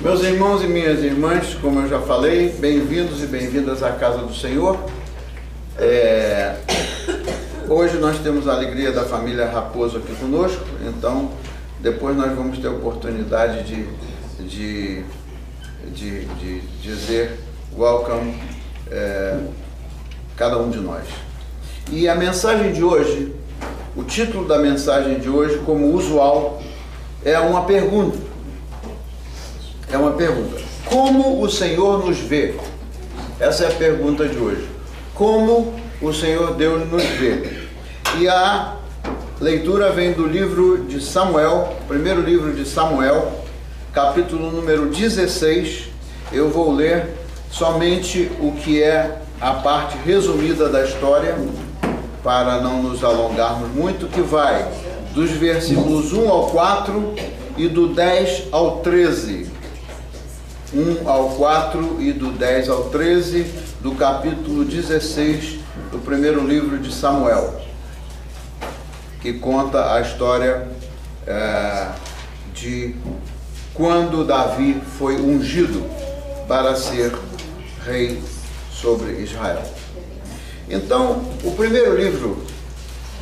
Meus irmãos e minhas irmãs, como eu já falei, bem-vindos e bem-vindas à casa do Senhor. Hoje nós temos a alegria da família Raposo aqui conosco, então depois nós vamos ter a oportunidade de dizer welcome cada um de nós. E a mensagem de hoje, o título da mensagem de hoje, como usual, é uma pergunta. É uma pergunta. Como o Senhor nos vê? Essa é a pergunta de hoje. Como o Senhor Deus nos vê? E a leitura vem do livro de Samuel, primeiro livro de Samuel, capítulo número 16. Eu vou ler somente o que é a parte resumida da história, para não nos alongarmos muito, que vai dos versículos 1 ao 4 e do 10 ao 13. 1 ao 4 e do 10 ao 13 do capítulo 16 do primeiro livro de Samuel, que conta a história de quando Davi foi ungido para ser rei sobre Israel. Então, o primeiro livro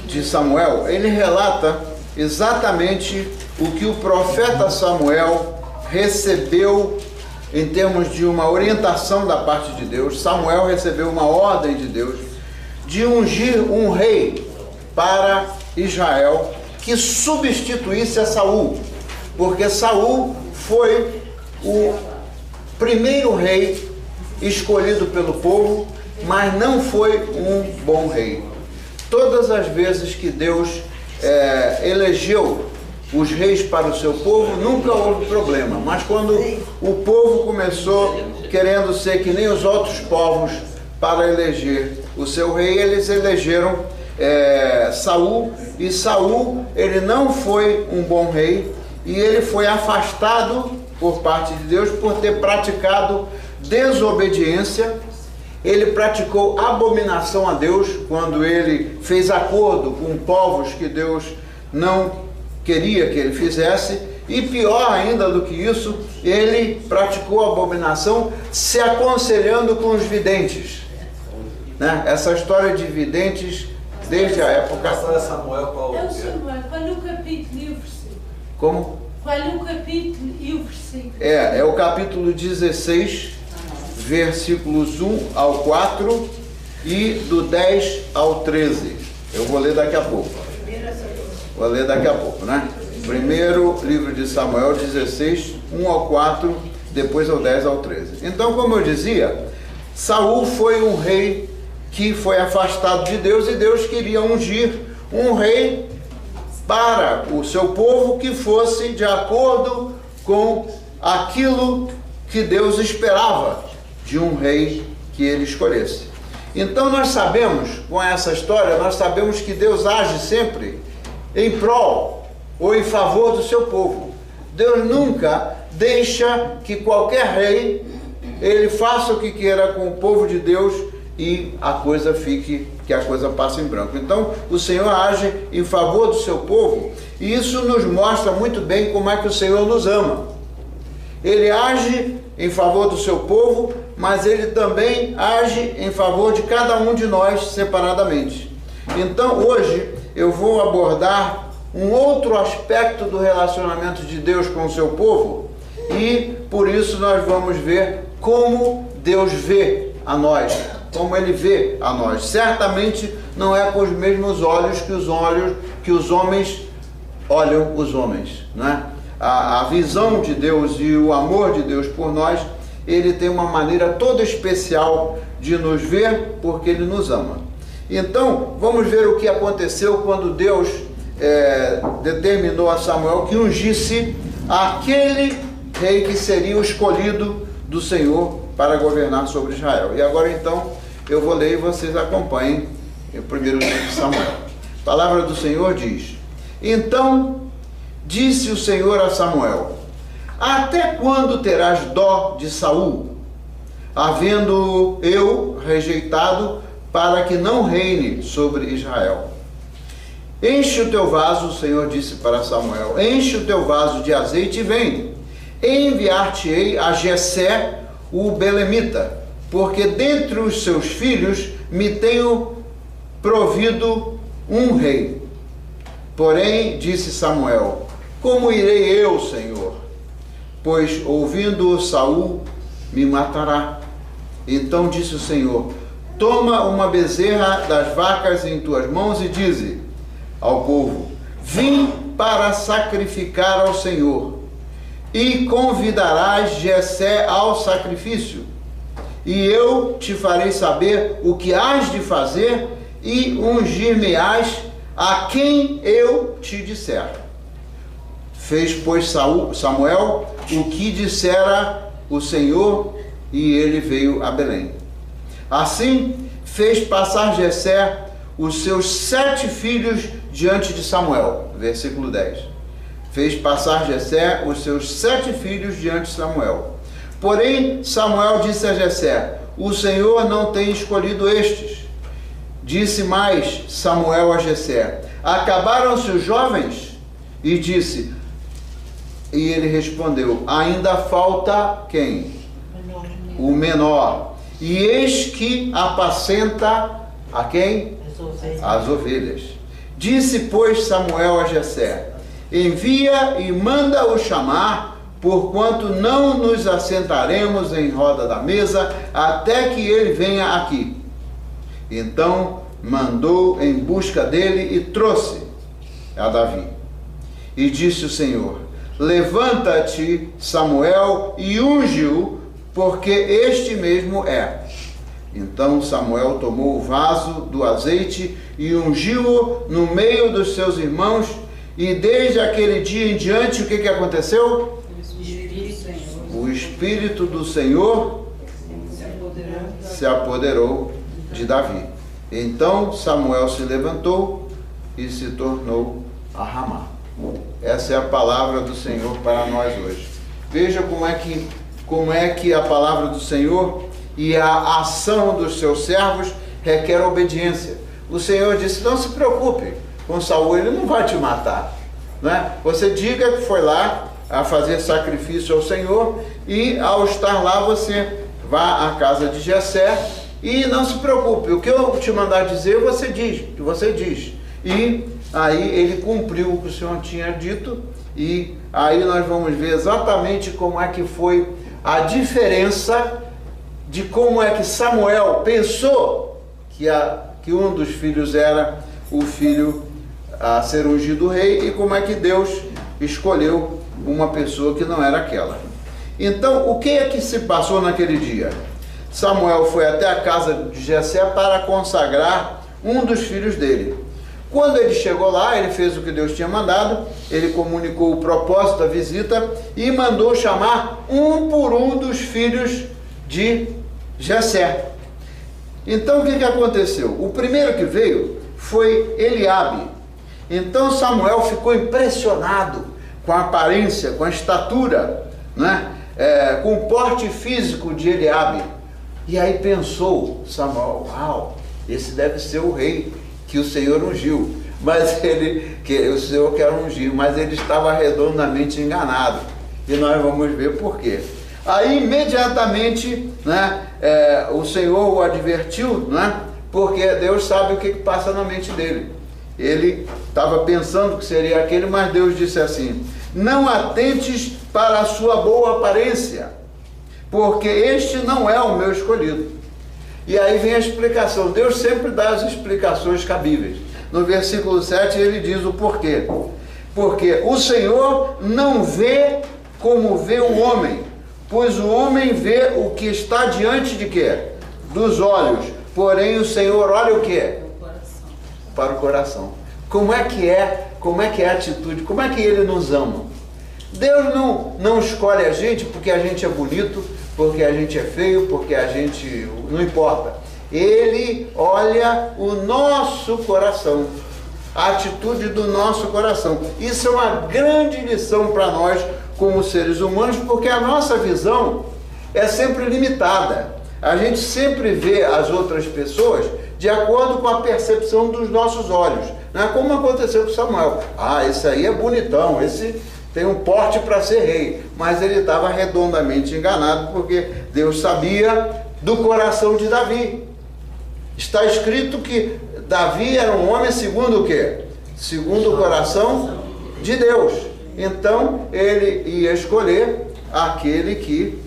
de Samuel, ele relata exatamente o que o profeta Samuel recebeu em termos de uma orientação da parte de Deus. Samuel recebeu uma ordem de Deus de ungir um rei para Israel que substituísse a Saul, porque Saul foi o primeiro rei escolhido pelo povo, mas não foi um bom rei. Todas as vezes que Deus elegeu os reis para o seu povo, nunca houve problema. Mas quando o povo começou querendo ser que nem os outros povos para eleger o seu rei, eles elegeram Saul, e Saul, ele não foi um bom rei, e ele foi afastado por parte de Deus por ter praticado desobediência. Ele praticou abominação a Deus quando ele fez acordo com povos que Deus não queria que ele fizesse, e pior ainda do que isso, ele praticou abominação se aconselhando com os videntes, né? Essa história de videntes desde a época... Samuel, qual é o Samuel? Qual é o capítulo e o versículo? Como? Qual é o capítulo e o versículo? É o capítulo 16, versículos 1 ao 4 e do 10 ao 13. Eu vou ler daqui a pouco. Vou ler daqui a pouco, né? Primeiro livro de Samuel 16, 1 ao 4, depois ao 10 ao 13. Então, como eu dizia, Saul foi um rei que foi afastado de Deus, e Deus queria ungir um rei para o seu povo que fosse de acordo com aquilo que Deus esperava de um rei que ele escolhesse. Então nós sabemos, com essa história, nós sabemos que Deus age sempre em prol ou em favor do seu povo. Deus nunca deixa que qualquer rei ele faça o que queira com o povo de Deus e a coisa passe em branco. Então o Senhor age em favor do seu povo, e isso nos mostra muito bem como é que o Senhor nos ama. Ele age em favor do seu povo, mas ele também age em favor de cada um de nós separadamente. Então hoje eu vou abordar um outro aspecto do relacionamento de Deus com o seu povo, e por isso nós vamos ver como Deus vê a nós, como ele vê a nós. Certamente não é com os mesmos olhos que os homens olham os homens, né? A visão de Deus e o amor de Deus por nós, ele tem uma maneira toda especial de nos ver, porque ele nos ama. Então, vamos ver o que aconteceu quando Deus determinou a Samuel que ungisse aquele rei que seria o escolhido do Senhor para governar sobre Israel. E agora então, eu vou ler e vocês acompanhem o primeiro livro de Samuel. A palavra do Senhor diz: Então disse o Senhor a Samuel: Até quando terás dó de Saul, havendo eu rejeitado, para que não reine sobre Israel? Enche o teu vaso, o Senhor disse para Samuel, enche o teu vaso de azeite e vem. enviar-te-ei a Jessé, o belemita, porque dentre os seus filhos me tenho provido um rei. Porém, disse Samuel, como irei eu, Senhor? Pois, ouvindo Saul, me matará. Então disse o Senhor, toma uma bezerra das vacas em tuas mãos e dize ao povo, vim para sacrificar ao Senhor, e convidarás Jessé ao sacrifício, e eu te farei saber o que hás de fazer, e ungir-me-ás a quem eu te disser. Fez, pois, Samuel o que dissera o Senhor, e ele veio a Belém. Assim, fez passar Jessé os seus 7 filhos diante de Samuel. Versículo 10. Fez passar Jessé os seus 7 filhos diante de Samuel. Porém, Samuel disse a Jessé, o Senhor não tem escolhido estes. Disse mais Samuel a Jessé, acabaram-se os jovens? E disse, e ele respondeu, ainda falta quem? O menor. E eis que apacenta a quem? As ovelhas. Disse, pois, Samuel a Jessé, envia e manda-o chamar, porquanto não nos assentaremos em roda da mesa, até que ele venha aqui. Então mandou em busca dele e trouxe a Davi. E disse o Senhor, levanta-te, Samuel, e unge-o, porque este mesmo é. Então Samuel tomou o vaso do azeite e ungiu-o no meio dos seus irmãos, e desde aquele dia em diante, o que aconteceu? O Espírito do Senhor se apoderou de Davi. Então Samuel se levantou e se tornou a Ramá. Essa é a palavra do Senhor para nós hoje. Veja como é que a palavra do Senhor e a ação dos seus servos requer obediência. O Senhor disse, não se preocupe com Saul, ele não vai te matar, né? Você diga que foi lá a fazer sacrifício ao Senhor, e ao estar lá você vá à casa de Jessé e não se preocupe, o que eu te mandar dizer você diz. E aí ele cumpriu o que o Senhor tinha dito, e aí nós vamos ver exatamente como é que foi a diferença de como é que Samuel pensou que um dos filhos era o filho a ser ungido rei, e como é que Deus escolheu uma pessoa que não era aquela. Então, o que é que se passou naquele dia? Samuel foi até a casa de Jessé para consagrar um dos filhos dele. Quando ele chegou lá, ele fez o que Deus tinha mandado, ele comunicou o propósito da visita e mandou chamar um por um dos filhos de Jessé. Então o que aconteceu? O primeiro que veio foi Eliabe. Então Samuel ficou impressionado com a aparência, com a estatura, né? Com o porte físico de Eliabe. E aí pensou Samuel, uau, esse deve ser o rei que o Senhor ungiu. Mas o Senhor quer ungir, mas ele estava redondamente enganado. E nós vamos ver por quê. Aí imediatamente, né, o Senhor o advertiu, né, porque Deus sabe o que passa na mente dele. Ele estava pensando que seria aquele, mas Deus disse assim, não atentes para a sua boa aparência, porque este não é o meu escolhido. E aí vem a explicação. Deus sempre dá as explicações cabíveis. No versículo 7 ele diz o porquê. Porque o Senhor não vê como vê o homem, pois o homem vê o que está diante de quê? Dos olhos. Porém o Senhor olha o quê? Para o coração. Como é que é a atitude? Como é que ele nos ama? Deus não escolhe a gente porque a gente é bonito, porque a gente é feio, porque a gente... não importa. Ele olha o nosso coração, a atitude do nosso coração. Isso é uma grande lição para nós como seres humanos, porque a nossa visão é sempre limitada. A gente sempre vê as outras pessoas de acordo com a percepção dos nossos olhos, né? Como aconteceu com Samuel. Ah, esse aí é bonitão, esse tem um porte para ser rei, mas ele estava redondamente enganado, porque Deus sabia do coração de Davi. Está escrito que Davi era um homem segundo o quê? Segundo o coração de Deus. Então ele ia escolher aquele que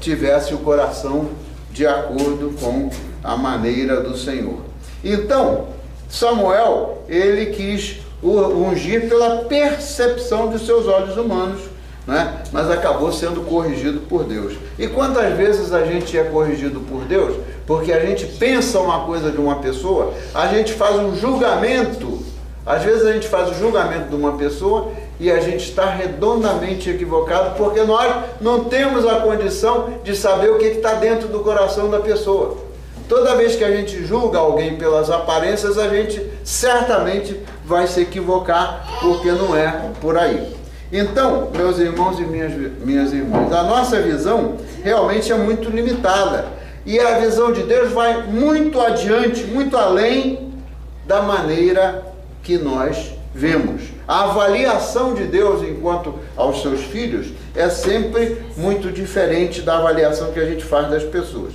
tivesse o coração de acordo com a maneira do Senhor. Então Samuel, ele quis ungir pela percepção de seus olhos humanos, né? Mas acabou sendo corrigido por Deus. E quantas vezes a gente é corrigido por Deus? Porque a gente pensa uma coisa de uma pessoa, a gente faz um julgamento, às vezes a gente faz o julgamento de uma pessoa e a gente está redondamente equivocado, porque nós não temos a condição de saber o que está dentro do coração da pessoa. Toda vez que a gente julga alguém pelas aparências, a gente certamente vai se equivocar, porque não é por aí. Então, meus irmãos e minhas irmãs, a nossa visão realmente é muito limitada. E a visão de Deus vai muito adiante, muito além da maneira que nós vemos. A avaliação de Deus enquanto aos seus filhos é sempre muito diferente da avaliação que a gente faz das pessoas.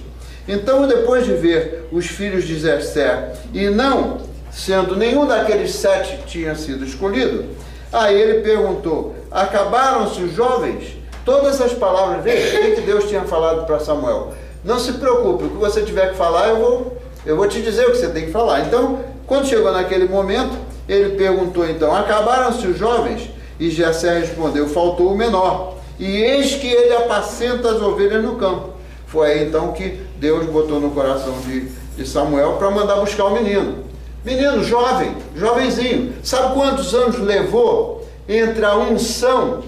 Então, depois de ver os filhos de Jessé e não sendo nenhum daqueles 7 que tinha sido escolhido, aí ele perguntou: acabaram-se os jovens? Todas essas palavras, veja o que Deus tinha falado para Samuel. Não se preocupe, o que você tiver que falar, eu vou te dizer o que você tem que falar. Então, quando chegou naquele momento, ele perguntou então: acabaram-se os jovens? E Jessé respondeu: faltou o menor, e eis que ele apacenta as ovelhas no campo. Foi aí então que Deus botou no coração de Samuel para mandar buscar o menino. Menino jovem, jovenzinho. Sabe quantos anos levou entre a unção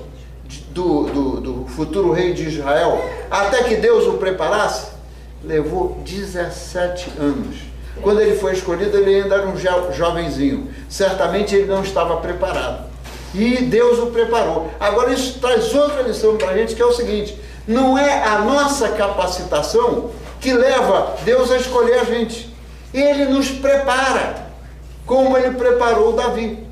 do futuro rei de Israel até que Deus o preparasse? Levou 17 anos. Quando ele foi escolhido, ele ainda era um jovenzinho. Certamente ele não estava preparado. E Deus o preparou. Agora isso traz outra lição para a gente, que é o seguinte: não é a nossa capacitação que leva Deus a escolher a gente. Ele nos prepara, como ele preparou Davi.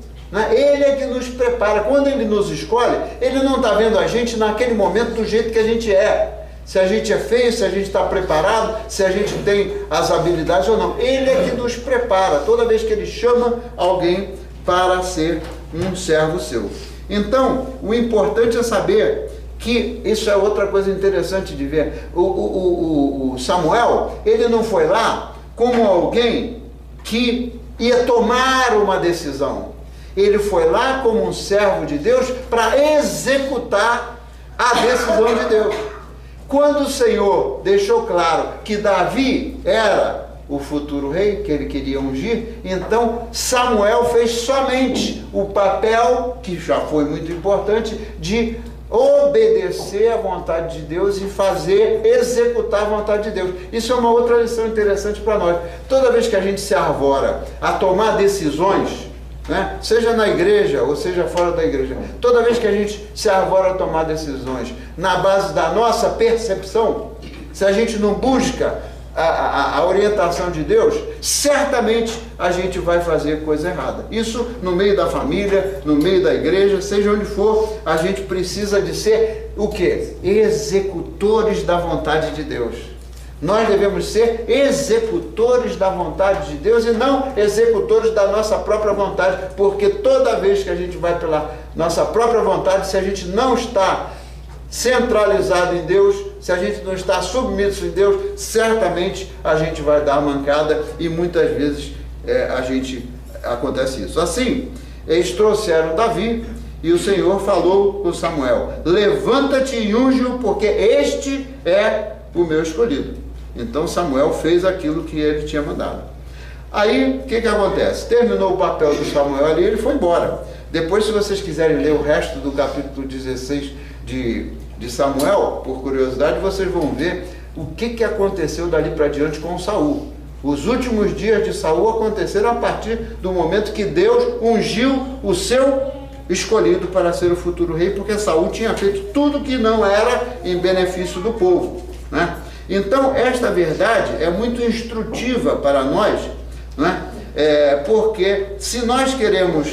Ele é que nos prepara. Quando ele nos escolhe, ele não está vendo a gente naquele momento do jeito que a gente é. Se a gente é feio, se a gente está preparado, se a gente tem as habilidades ou não. Ele é que nos prepara toda vez que ele chama alguém para ser um servo seu. Então, o importante é saber que isso é outra coisa interessante de ver. O Samuel, ele não foi lá como alguém que ia tomar uma decisão. Ele foi lá como um servo de Deus para executar a decisão de Deus. Quando o Senhor deixou claro que Davi era o futuro rei, que ele queria ungir, então Samuel fez somente o papel, que já foi muito importante, de obedecer à vontade de Deus e executar a vontade de Deus. Isso é uma outra lição interessante para nós. Toda vez que a gente se arvora a tomar decisões, né, seja na igreja ou seja fora da igreja, toda vez que a gente se arvora a tomar decisões na base da nossa percepção, se a gente não busca a orientação de Deus, certamente a gente vai fazer coisa errada. Isso no meio da família, no meio da igreja, seja onde for, a gente precisa de ser o quê? Executores da vontade de Deus. Nós devemos ser executores da vontade de Deus e não executores da nossa própria vontade, porque toda vez que a gente vai pela nossa própria vontade, se a gente não está centralizado em Deus, se a gente não está submisso em Deus, certamente a gente vai dar mancada e muitas vezes acontece isso. Assim, eles trouxeram Davi e o Senhor falou com Samuel: levanta-te e unge-o, porque este é o meu escolhido. Então Samuel fez aquilo que ele tinha mandado. Aí, o que acontece? Terminou o papel do Samuel ali, ele foi embora. Depois, se vocês quiserem ler o resto do capítulo 16 de Samuel, por curiosidade, vocês vão ver o que aconteceu dali para diante com Saul. Os últimos dias de Saul aconteceram a partir do momento que Deus ungiu o seu escolhido para ser o futuro rei, porque Saul tinha feito tudo que não era em benefício do povo, né? Então, esta verdade é muito instrutiva para nós, né? Porque se nós queremos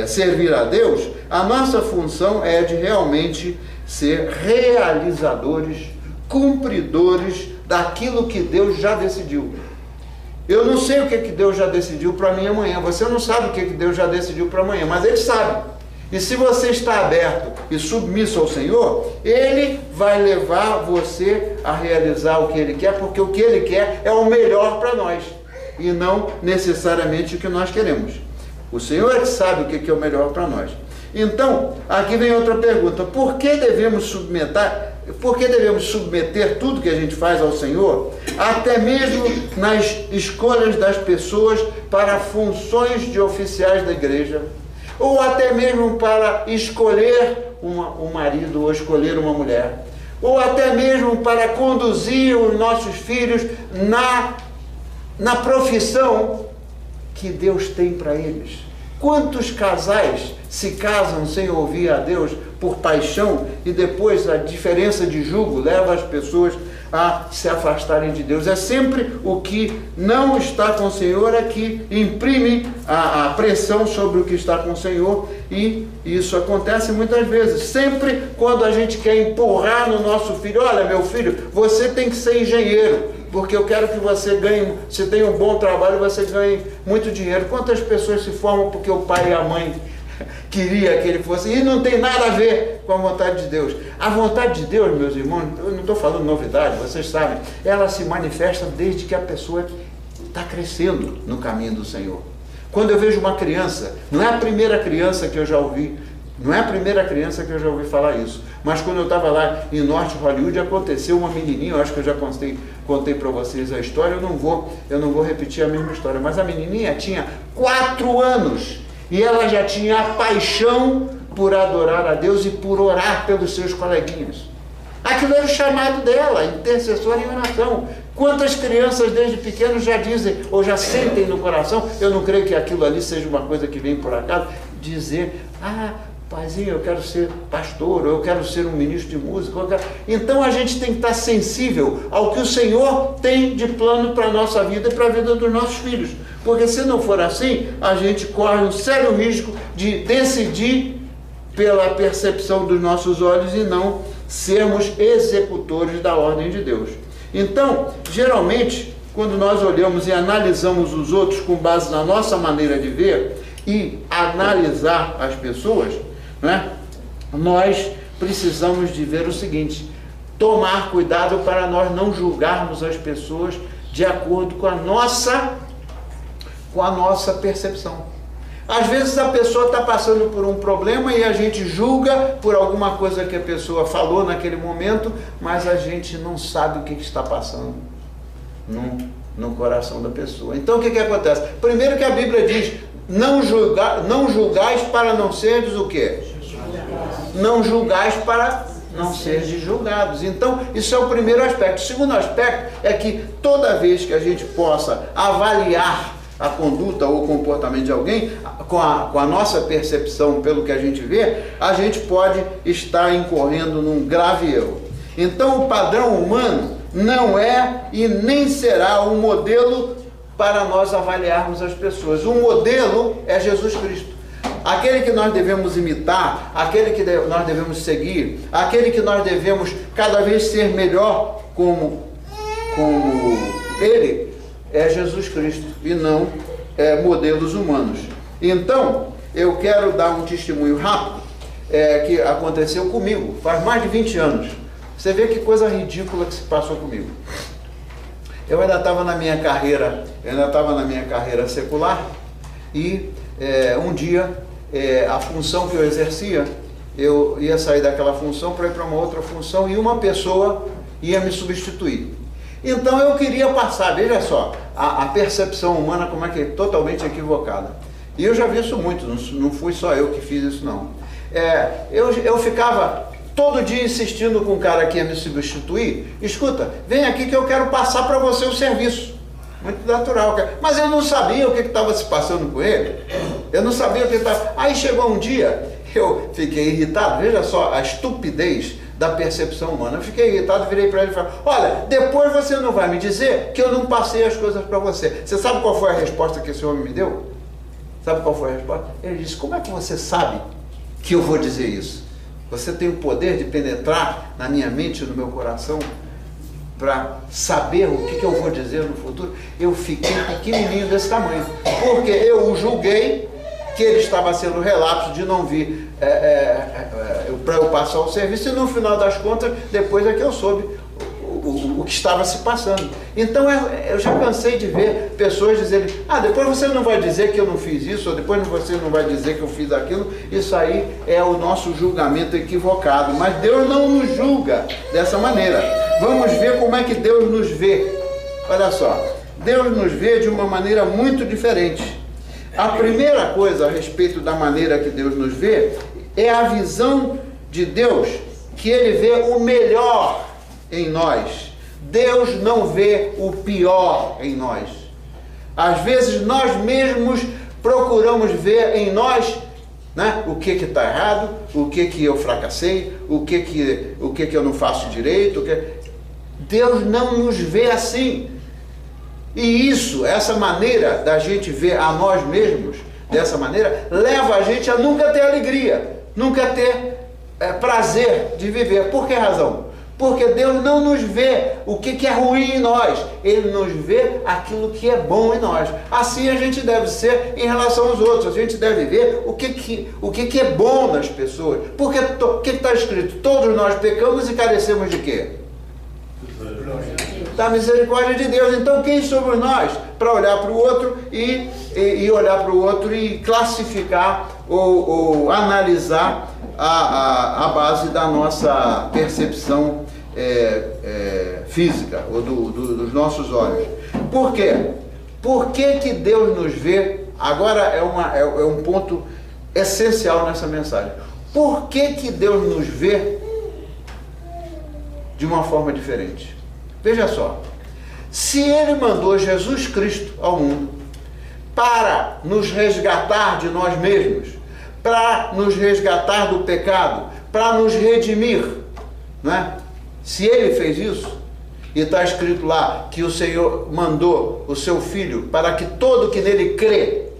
servir a Deus, a nossa função é de realmente ser realizadores, cumpridores daquilo que Deus já decidiu. Eu não sei o que Deus já decidiu para mim amanhã, você não sabe o que Deus já decidiu para amanhã, mas Ele sabe. E se você está aberto e submisso ao Senhor, Ele vai levar você a realizar o que Ele quer, porque o que Ele quer é o melhor para nós, e não necessariamente o que nós queremos. O Senhor é que sabe o que é o melhor para nós. Então, aqui vem outra pergunta: por que devemos submeter tudo que a gente faz ao Senhor, até mesmo nas escolhas das pessoas para funções de oficiais da igreja, ou até mesmo para escolher um marido ou escolher uma mulher, ou até mesmo para conduzir os nossos filhos na profissão que Deus tem para eles? Quantos casais se casam sem ouvir a Deus por paixão, e depois a diferença de julgo leva as pessoas a se afastarem de Deus? É sempre o que não está com o Senhor é que imprime a pressão sobre o que está com o Senhor, e isso acontece muitas vezes. Sempre quando a gente quer empurrar no nosso filho: olha, meu filho, você tem que ser engenheiro, porque eu quero que você ganhe, se tem um bom trabalho, você ganhe muito dinheiro. Quantas pessoas se formam porque o pai e a mãe queria que ele fosse, e não tem nada a ver com a vontade de Deus. A vontade de Deus, meus irmãos, eu não estou falando novidade, vocês sabem, ela se manifesta desde que a pessoa está crescendo no caminho do Senhor. Quando eu vejo uma criança, não é a primeira criança que eu já ouvi, falar isso, mas quando eu estava lá em Norte Hollywood, aconteceu uma menininha, eu acho que eu já contei para vocês a história, eu não vou repetir a mesma história, mas a menininha tinha 4 anos, e ela já tinha a paixão por adorar a Deus e por orar pelos seus coleguinhas. Aquilo era o chamado dela, intercessora em oração. Quantas crianças desde pequenos já dizem, ou já sentem no coração, eu não creio que aquilo ali seja uma coisa que vem por acaso, dizer: paizinho, eu quero ser pastor, ou eu quero ser um ministro de música. Então a gente tem que estar sensível ao que o Senhor tem de plano para a nossa vida e para a vida dos nossos filhos. Porque se não for assim, a gente corre um sério risco de decidir pela percepção dos nossos olhos e não sermos executores da ordem de Deus. Então, geralmente, quando nós olhamos e analisamos os outros com base na nossa maneira de ver e analisar as pessoas, né, nós precisamos de ver o seguinte: tomar cuidado para nós não julgarmos as pessoas de acordo com a nossa percepção. Às vezes a pessoa está passando por um problema e a gente julga por alguma coisa que a pessoa falou naquele momento, mas a gente não sabe o que está passando no coração da pessoa. Então o que acontece? Primeiro que a Bíblia diz: não julgais para não serdes o quê? Não julgais para não serdes julgados. Então isso é o primeiro aspecto. O segundo aspecto é que toda vez que a gente possa avaliar a conduta ou o comportamento de alguém, com a nossa percepção pelo que a gente vê, a gente pode estar incorrendo num grave erro. Então o padrão humano não é e nem será um modelo para nós avaliarmos as pessoas. O modelo é Jesus Cristo. Aquele que nós devemos imitar, aquele que nós devemos seguir, aquele que nós devemos cada vez ser melhor como Ele, é Jesus Cristo, e não modelos humanos. Então, eu quero dar um testemunho rápido que aconteceu comigo, faz mais de 20 anos. Você vê que coisa ridícula que se passou comigo. Eu ainda estava na minha carreira secular, e um dia, a função que eu exercia, eu ia sair daquela função para ir para uma outra função, e uma pessoa ia me substituir. Então eu queria passar, veja só, a percepção humana como é que é totalmente equivocada. E eu já vi isso muito, não fui só eu que fiz isso não. Eu ficava todo dia insistindo com o cara que ia me substituir: escuta, vem aqui que eu quero passar para você o serviço. Muito natural, cara. Mas eu não sabia o que estava se passando com ele. Eu não sabia o que estava... Aí chegou um dia, eu fiquei irritado, veja só a estupidez da percepção humana. Eu fiquei irritado, virei para ele e falei: olha, depois você não vai me dizer que eu não passei as coisas para você. Você sabe qual foi a resposta que esse homem me deu? Sabe qual foi a resposta? Ele disse: como é que você sabe que eu vou dizer isso? Você tem o poder de penetrar na minha mente e no meu coração para saber o que eu vou dizer no futuro? Eu fiquei pequenininho desse tamanho, porque eu o julguei que ele estava sendo relapso de não vir para eu passar o serviço, e no final das contas, depois é que eu soube o que estava se passando. Então eu já cansei de ver pessoas dizerem: ah, depois você não vai dizer que eu não fiz isso, ou depois você não vai dizer que eu fiz aquilo. Isso aí é o nosso julgamento equivocado, mas Deus não nos julga dessa maneira. Vamos ver como é que Deus nos vê. Olha só, Deus nos vê de uma maneira muito diferente. A primeira coisa a respeito da maneira que Deus nos vê é a visão de Deus, que Ele vê o melhor em nós. Deus não vê o pior em nós. Às vezes nós mesmos procuramos ver em nós, né, o que está errado, o que eu fracassei, o que eu não faço direito. Deus não nos vê assim. E essa maneira da gente ver a nós mesmos, dessa maneira, leva a gente a nunca ter alegria, nunca ter prazer de viver. Por que razão? Porque Deus não nos vê o que é ruim em nós, Ele nos vê aquilo que é bom em nós. Assim a gente deve ser em relação aos outros. A gente deve ver o que é bom nas pessoas. Porque o que está escrito? Todos nós pecamos e carecemos de quê? Da misericórdia de Deus. Então quem somos nós para olhar para o outro e olhar para o outro e classificar ou analisar a base da nossa percepção física ou dos nossos olhos? Por quê? Por que Deus nos vê? Agora é um ponto essencial nessa mensagem. Por que Deus nos vê de uma forma diferente? Veja só, se Ele mandou Jesus Cristo ao mundo para nos resgatar de nós mesmos, para nos resgatar do pecado, para nos redimir, né? Se Ele fez isso, e está escrito lá que o Senhor mandou o seu Filho para que todo que nele crê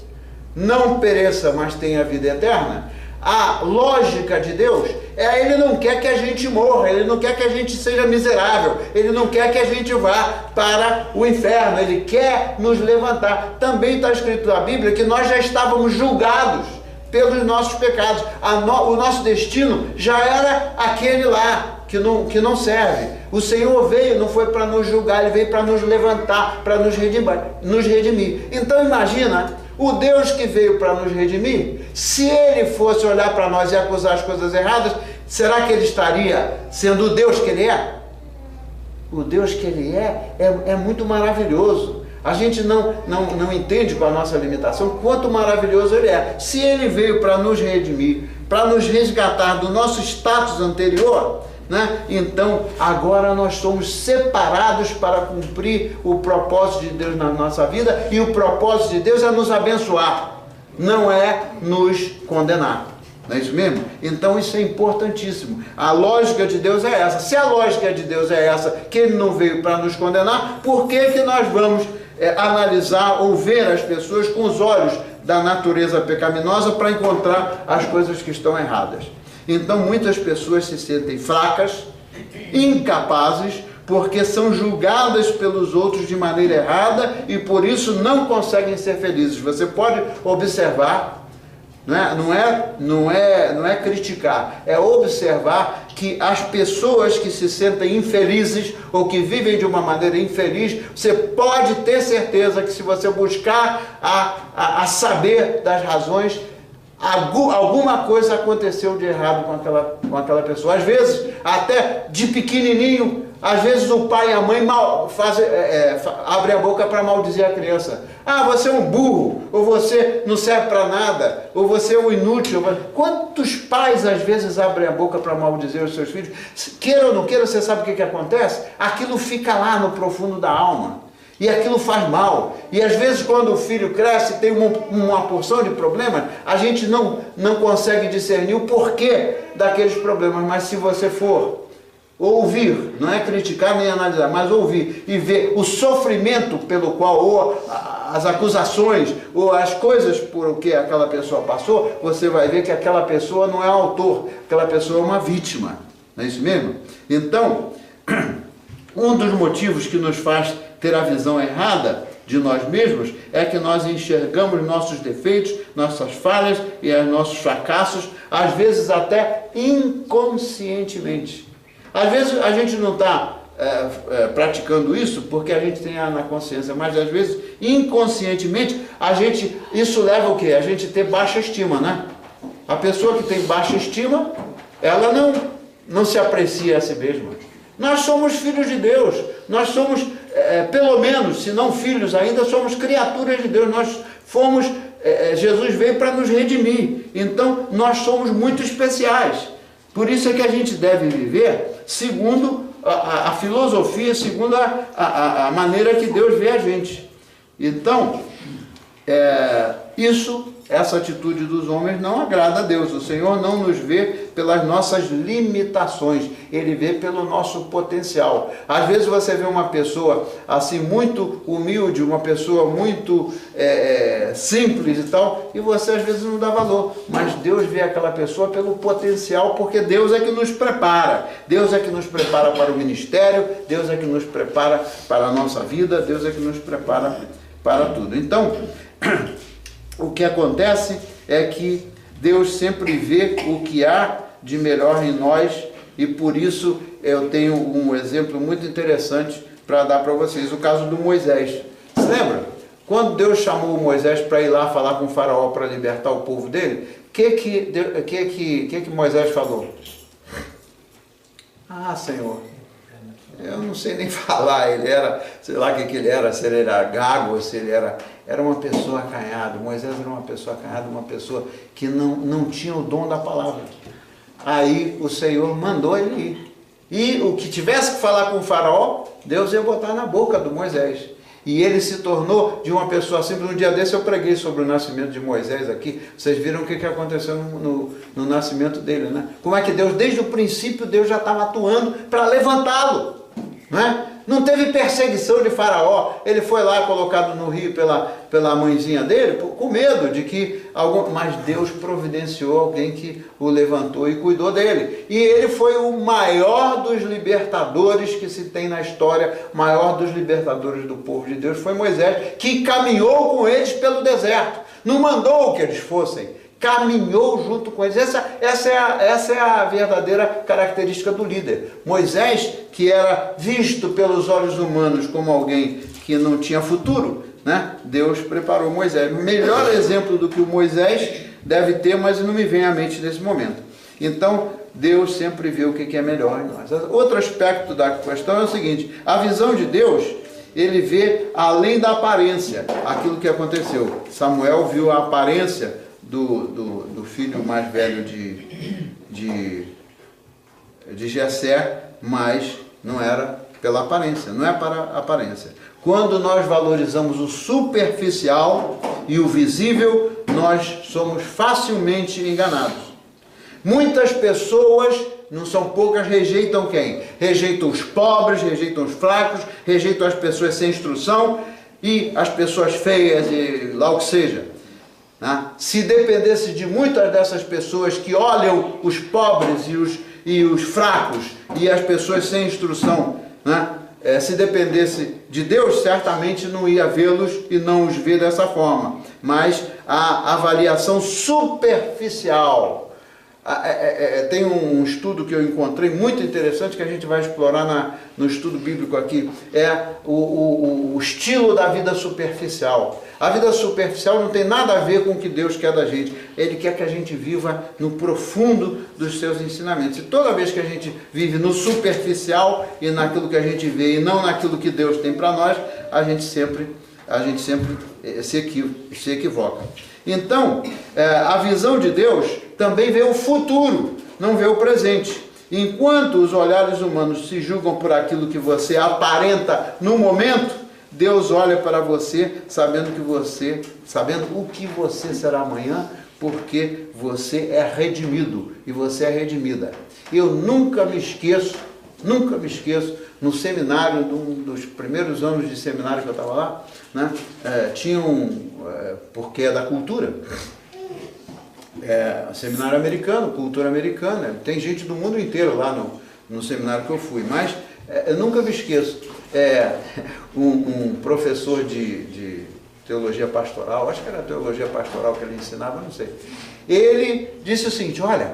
não pereça, mas tenha vida eterna, a lógica de Deus Ele não quer que a gente morra, Ele não quer que a gente seja miserável, Ele não quer que a gente vá para o inferno, Ele quer nos levantar. Também está escrito na Bíblia que nós já estávamos julgados pelos nossos pecados. O nosso destino já era aquele lá, que não serve. O Senhor veio, não foi para nos julgar, Ele veio para nos levantar, para nos redimir. Então imagina, o Deus que veio para nos redimir, se Ele fosse olhar para nós e acusar as coisas erradas, será que Ele estaria sendo o Deus que Ele é? O Deus que Ele é muito maravilhoso. A gente não entende com a nossa limitação quanto maravilhoso Ele é. Se Ele veio para nos redimir, para nos resgatar do nosso status anterior, né? Então agora nós somos separados para cumprir o propósito de Deus na nossa vida, e o propósito de Deus é nos abençoar, não é nos condenar. Não é isso mesmo? Então isso é importantíssimo. A lógica de Deus é essa. Se a lógica de Deus é essa, que Ele não veio para nos condenar, por que nós vamos analisar ou ver as pessoas com os olhos da natureza pecaminosa para encontrar as coisas que estão erradas? Então muitas pessoas se sentem fracas, incapazes, porque são julgadas pelos outros de maneira errada e por isso não conseguem ser felizes. Você pode observar, não é criticar, é observar que as pessoas que se sentem infelizes ou que vivem de uma maneira infeliz, você pode ter certeza que se você buscar a saber das razões, alguma coisa aconteceu de errado com aquela pessoa. Às vezes, até de pequenininho, às vezes o pai e a mãe abrem a boca para maldizer a criança. Ah, você é um burro, ou você não serve para nada, ou você é um inútil. Quantos pais às vezes abrem a boca para maldizer os seus filhos? Queira ou não queira, você sabe o que acontece? Aquilo fica lá no profundo da alma. E aquilo faz mal. E às vezes quando o filho cresce, tem uma porção de problemas, a gente não consegue discernir o porquê daqueles problemas. Mas se você for Ouvir, não é criticar nem analisar, mas ouvir e ver o sofrimento pelo qual, ou as acusações, ou as coisas por que aquela pessoa passou, você vai ver que aquela pessoa não é autor, aquela pessoa é uma vítima. Não é isso mesmo? Então, um dos motivos que nos faz ter a visão errada de nós mesmos é que nós enxergamos nossos defeitos, nossas falhas e os nossos fracassos, às vezes até inconscientemente. Às vezes a gente não está praticando isso porque a gente tem na consciência, mas às vezes inconscientemente isso leva o quê? A gente ter baixa estima, né? A pessoa que tem baixa estima, ela não se aprecia a si mesma. Nós somos filhos de Deus, nós somos, pelo menos, se não filhos ainda, somos criaturas de Deus, nós fomos, Jesus veio para nos redimir, então nós somos muito especiais. Por isso é que a gente deve viver segundo a filosofia, segundo a maneira que Deus vê a gente. Então, essa atitude dos homens não agrada a Deus. O Senhor não nos vê pelas nossas limitações, Ele vê pelo nosso potencial. Às vezes você vê uma pessoa assim muito humilde, uma pessoa muito simples e tal, e você às vezes não dá valor, mas Deus vê aquela pessoa pelo potencial, porque Deus é que nos prepara. Deus é que nos prepara para o ministério, Deus é que nos prepara para a nossa vida, Deus é que nos prepara para tudo. Então, o que acontece é que Deus sempre vê o que há de melhor em nós, e por isso eu tenho um exemplo muito interessante para dar para vocês, o caso do Moisés. Você lembra? Quando Deus chamou Moisés para ir lá falar com o faraó para libertar o povo dele, o que Moisés falou? Ah, Senhor, eu não sei nem falar, ele era, sei lá o que ele era, se ele era gago, se ele era uma pessoa acanhada. Moisés era uma pessoa acanhada, uma pessoa que não tinha o dom da palavra. Aí o Senhor mandou ele ir. E o que tivesse que falar com o faraó, Deus ia botar na boca do Moisés. E ele se tornou de uma pessoa simples. Um dia desse eu preguei sobre o nascimento de Moisés aqui. Vocês viram o que aconteceu no nascimento dele, né? Como é que Deus, desde o princípio, Deus já estava atuando para levantá-lo, né? Não teve perseguição de faraó. Ele foi lá colocado no rio pela mãezinha dele, com medo de que mas Deus providenciou alguém que o levantou e cuidou dele. E ele foi o maior dos libertadores que se tem na história, maior dos libertadores do povo de Deus foi Moisés, que caminhou com eles pelo deserto. Não mandou que eles fossem, caminhou junto com eles. Essa é a verdadeira característica do líder. Moisés, que era visto pelos olhos humanos como alguém que não tinha futuro, né? Deus preparou Moisés. Melhor exemplo do que o Moisés deve ter, mas não me vem à mente nesse momento. Então, Deus sempre vê o que é melhor em nós. Outro aspecto da questão é o seguinte: a visão de Deus, ele vê além da aparência aquilo que aconteceu. Samuel viu a aparência do filho mais velho de Jessé, mas não era pela aparência, não é para a aparência. Quando nós valorizamos o superficial e o visível, nós somos facilmente enganados. Muitas pessoas, não são poucas, rejeitam quem? Rejeitam os pobres, rejeitam os fracos, rejeitam as pessoas sem instrução e as pessoas feias e lá o que seja. Se dependesse de muitas dessas pessoas que olham os pobres e os fracos e as pessoas sem instrução, se dependesse de Deus, certamente não ia vê-los e não os ver dessa forma. Mas a avaliação superficial, tem um estudo que eu encontrei muito interessante, que a gente vai explorar no estudo bíblico aqui, é o estilo da vida superficial. A vida superficial não tem nada a ver com o que Deus quer da gente. Ele quer que a gente viva no profundo dos seus ensinamentos. E toda vez que a gente vive no superficial e naquilo que a gente vê e não naquilo que Deus tem para nós, a gente sempre se equivoca. Então, a visão de Deus também vê o futuro, não vê o presente. Enquanto os olhares humanos se julgam por aquilo que você aparenta no momento, Deus olha para você sabendo o que você será amanhã, porque você é redimido e você é redimida. Eu nunca me esqueço Nunca me esqueço, no seminário, um dos primeiros anos de seminário que eu estava lá, né, tinha porque é da cultura, seminário americano, cultura americana, tem gente do mundo inteiro lá no seminário que eu fui, mas eu nunca me esqueço, um professor de teologia pastoral, acho que era teologia pastoral que ele ensinava, não sei, ele disse o seguinte: olha,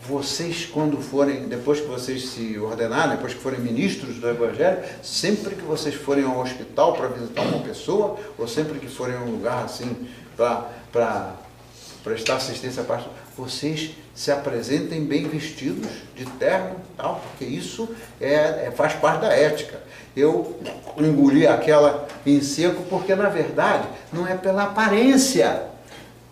vocês quando forem, depois que vocês se ordenarem, depois que forem ministros do Evangelho, sempre que vocês forem ao hospital para visitar uma pessoa, ou sempre que forem a um lugar assim para prestar assistência pastoral, vocês se apresentem bem vestidos, de terno e tal, porque isso faz parte da ética. Eu engoli aquela em seco porque, na verdade, não é pela aparência.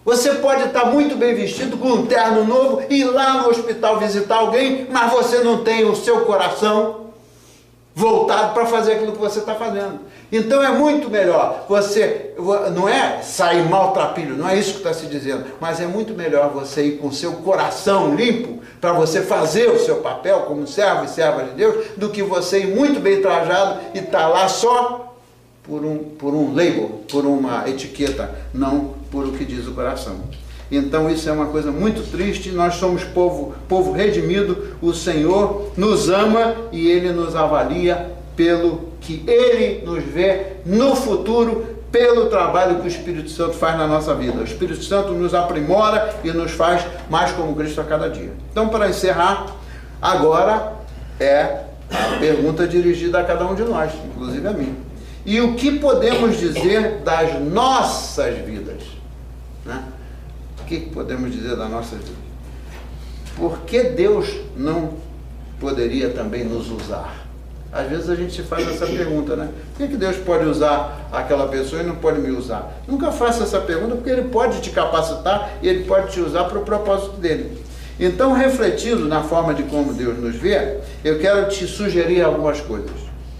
Você pode estar muito bem vestido, com um terno novo, ir lá no hospital visitar alguém, mas você não tem o seu coração voltado para fazer aquilo que você está fazendo. Então é muito melhor você, não é sair maltrapilho, não é isso que está se dizendo, mas é muito melhor você ir com o seu coração limpo para você fazer o seu papel como servo e serva de Deus, do que você ir muito bem trajado e estar lá só por um label, por uma etiqueta, não por o que diz o coração. Então isso é uma coisa muito triste. Nós somos povo redimido, o Senhor nos ama e Ele nos avalia pelo que Ele nos vê no futuro, pelo trabalho que o Espírito Santo faz na nossa vida. O Espírito Santo nos aprimora e nos faz mais como Cristo a cada dia. Então, para encerrar, agora é a pergunta dirigida a cada um de nós, inclusive a mim. E o que podemos dizer das nossas vidas? Né? O que podemos dizer das nossas vidas? Por que Deus não poderia também nos usar? Às vezes a gente se faz essa pergunta, né? Por que Deus pode usar aquela pessoa e não pode me usar? Nunca faça essa pergunta, porque Ele pode te capacitar e Ele pode te usar para o propósito dele. Então, refletindo na forma de como Deus nos vê, eu quero te sugerir algumas coisas,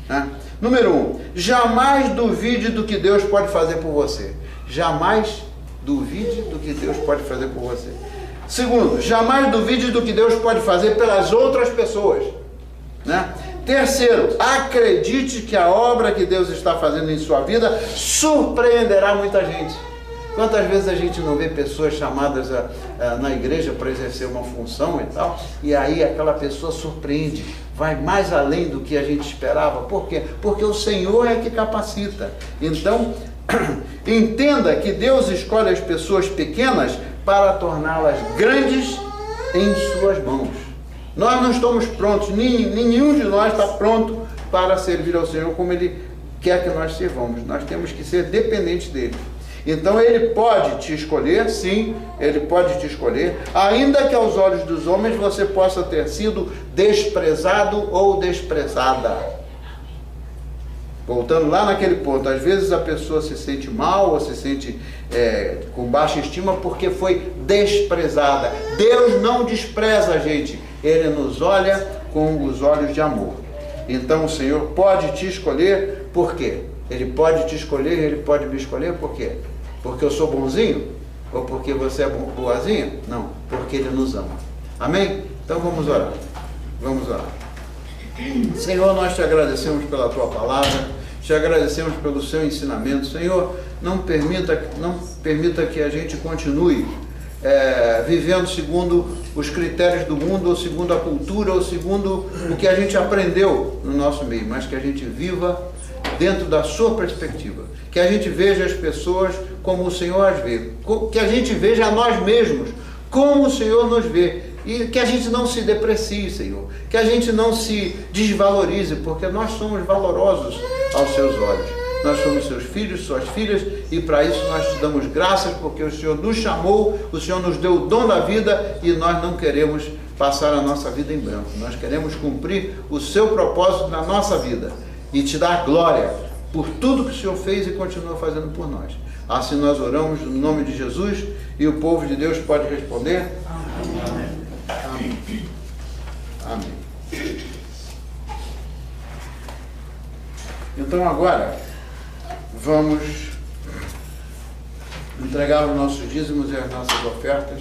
né? Número 1, jamais duvide do que Deus pode fazer por você. Jamais duvide do que Deus pode fazer por você. Segundo, jamais duvide do que Deus pode fazer pelas outras pessoas, né? Terceiro, acredite que a obra que Deus está fazendo em sua vida surpreenderá muita gente. Quantas vezes a gente não vê pessoas chamadas na igreja para exercer uma função e tal, e aí aquela pessoa surpreende, vai mais além do que a gente esperava. Por quê? Porque o Senhor é que capacita. Então, entenda que Deus escolhe as pessoas pequenas para torná-las grandes em suas mãos. Nós não estamos prontos, nenhum de nós está pronto para servir ao Senhor como Ele quer que nós servamos. Nós temos que ser dependentes dEle. Então Ele pode te escolher, sim, Ele pode te escolher, ainda que aos olhos dos homens você possa ter sido desprezado ou desprezada. Voltando lá naquele ponto, às vezes a pessoa se sente mal ou se sente com baixa estima porque foi desprezada. Deus não despreza a gente, Ele nos olha com os olhos de amor. Então o Senhor pode te escolher, por quê? Ele pode te escolher, Ele pode me escolher, por quê? Porque eu sou bonzinho? Ou porque você é boazinha? Não, porque Ele nos ama. Amém? Então vamos orar. Vamos orar. Senhor, nós te agradecemos pela Tua palavra, te agradecemos pelo Seu ensinamento. Senhor, não permita que a gente continue vivendo segundo os critérios do mundo, ou segundo a cultura, ou segundo o que a gente aprendeu no nosso meio, mas que a gente viva dentro da sua perspectiva, que a gente veja as pessoas como o Senhor as vê, que a gente veja a nós mesmos como o Senhor nos vê, e que a gente não se deprecie, Senhor, que a gente não se desvalorize, porque nós somos valorosos aos Seus olhos. Nós somos Seus filhos, Suas filhas, e para isso nós te damos graças, porque o Senhor nos chamou, o Senhor nos deu o dom da vida, e nós não queremos passar a nossa vida em branco. Nós queremos cumprir o Seu propósito na nossa vida e te dar glória por tudo que o Senhor fez e continua fazendo por nós. Assim nós oramos no nome de Jesus, e o povo de Deus pode responder: Amém. Amém. Amém. Então agora vamos entregar os nossos dízimos e as nossas ofertas.